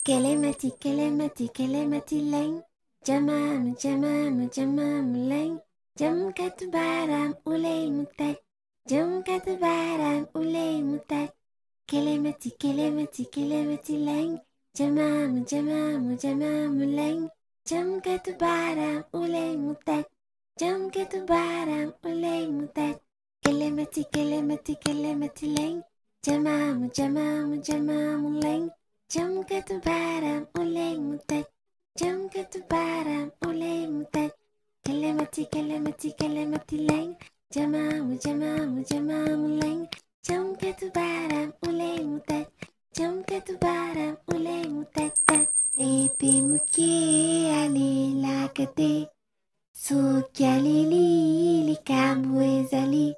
Kelemati, kelemati, kelemati leng. Jamam, jamam, jamam leng. Jam katubaram ulay mutat. Jam katubaram ulay mutat. Kelemati, kelemati, kelemati leng. Jamam, jamam, jamam leng. Jam katubaram ulay mutat. Jam katubaram ulay mutat. Kelemati, kelemati, kelemati leng. Jamam, jamam, jamam leng. Jam katubaram ulay mutat. Jam katubaram ulay mutat. Kelemati, kelemati, kelemati leng. Jamam, jamam, jamam leng. Jam katubaram ulay mutat. Jam katubaram ulay mutat. Bebe muke ale lakate. Sukyalili likambwezali.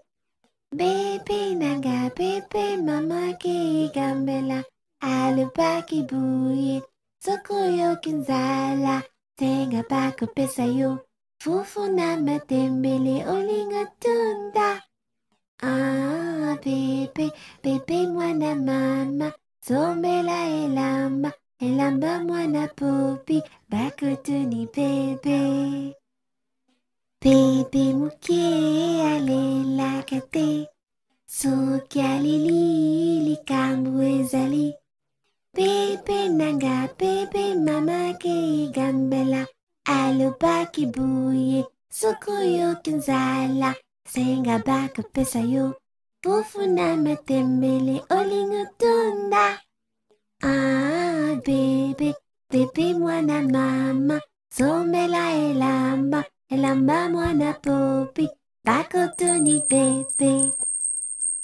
Bebe nanga bebe mama ke gambela. Alubaki buye. Sokoyo kinzala. Tenga bako pesayo. Fufu na matembele olinga tunda. Ah bebe, bebe mwana mama. Sombela elamba. Elamba mwana popi. Bakutuni bebe. Bebe muke ale lakate. Sukyalili likambwezali. Bebe nanga bebe mama ke gambela. Alubaki buye. Sokoyo kinzala. Senga baka pesayo. Fufu na matembele olinga tunda. Ah bebe, bebe mwana mama. Sombela elamba. Elamba mwana popi. Bakotuni bebe.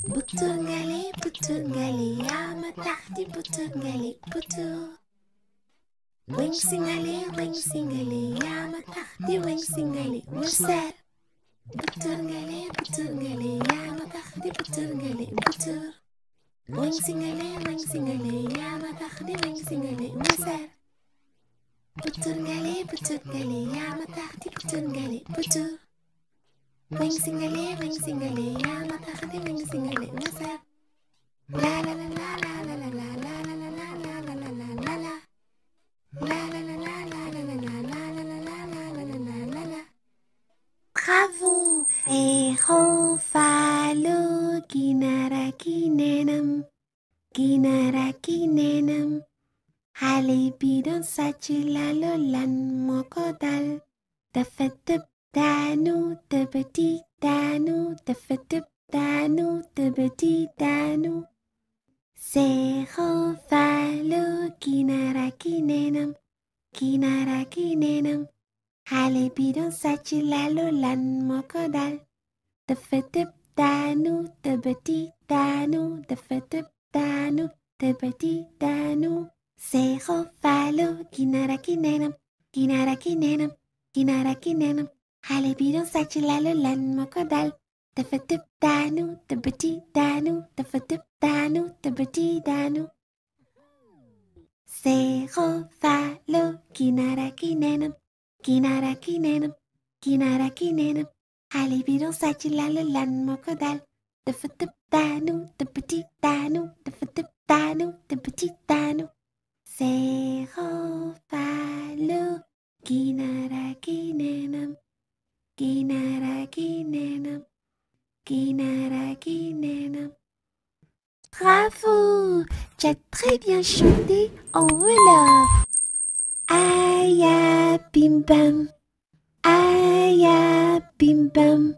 Butungale, butungale, amatahti butungale, butu. Wing singale, amatahti wing singale, wuser. Butungale, butungale, amatahti butungale, butu. Wing singale, amatahti wing singale, wuser. Butungale, amatahti butungale, butu. Wing singale, amatahti wing singale, wuser. La la la la la la la la la la la la la la la la la la. La la la la la la la la la la la la la la la la la. Bravo! Ehofalo ginarakinenam. Ginarakinenam. Halibidon sachilalo lan mokodal. Dafatub danu tabati danu. Dafatub danu tabati danu. Sehofalo ginarakinenam. Ginarakinenam. Halibidon sachilalo lan mokodal. Dafatub danu tabati danu. Dafatub danu tabati danu. Sehofalo ginarakinenam. Ginarakinenam. Ginarakinenam. Halibidon sachilalo lan mokodal. Dafatub danu tabati danu. Dafatub danu tabati danu. Sehofalo ginarakinenam. Ginarakinenam. Ginarakinenam. Halibidon sachilalo lan mokodal. Dafatub danu tabati danu. Dafatub danu tabati danu. Sehofalo ginarakinenam. Ginarakinenam. Ginarakinenam. Bravo! Tu as très bien chanté en Wolof. Aya bim bam. Aya bim bam.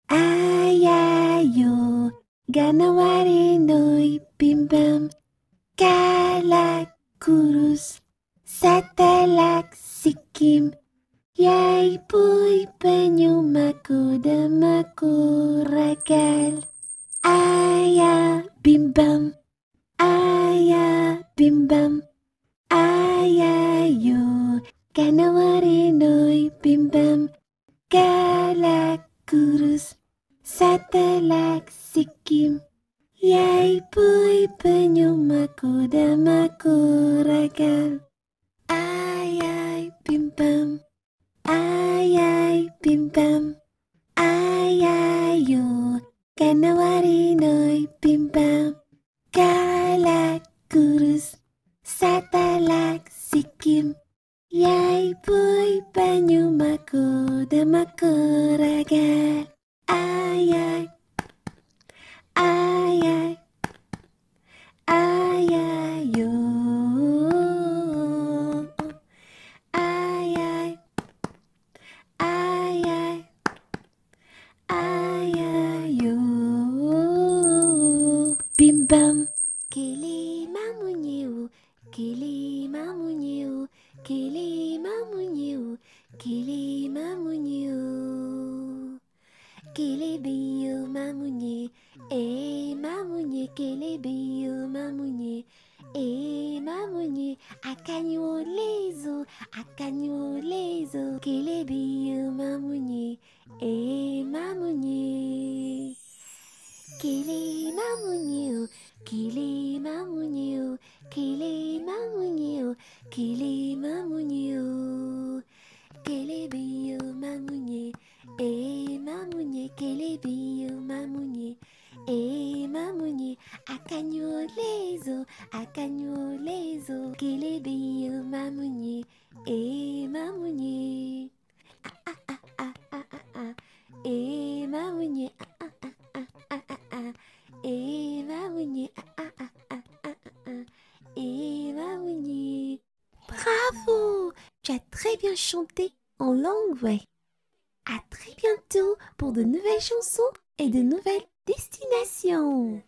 Aya yo. Ganawari noi bim bam. Kalak kurus. Satalak sikim. Yay puy penyumaku demaku ragal. Aya bim bam. Aya bim bam. Aya yo. Ganawari noi bim bam. Galak kurus. Satalak sikim. Yay puy penyumaku demaku ragal. Ayay bim bam. Ayay bim bam. Ayay yo. Ganawari noi bim bam. Galak kurus. Satalak Kili mamouniou, kili mamouniou, kili mamouniou, kili mamouniou. Kili bio mamounier, et mamounier, kili bio mamounier, et mamounier, acagnou les os, kili bio mamounier, et mamounier. Kili mamouniou, kili mamouniou, kili mamouniou, kili mamouniou. Kili bio mamounier, et mamounier, kili bio mamounier, et mamounier, acagnou les os, kili bio mamounier, et mamounier. Ah ah ah ah ah ah, et mamounier, ah ah ah ah ah ah, et mamounier, ah ah ah ah ah ah, et mamounier. Bravo! Tu as très bien chanté en langue Wei. À très bientôt pour de nouvelles chansons et de nouvelles destinations.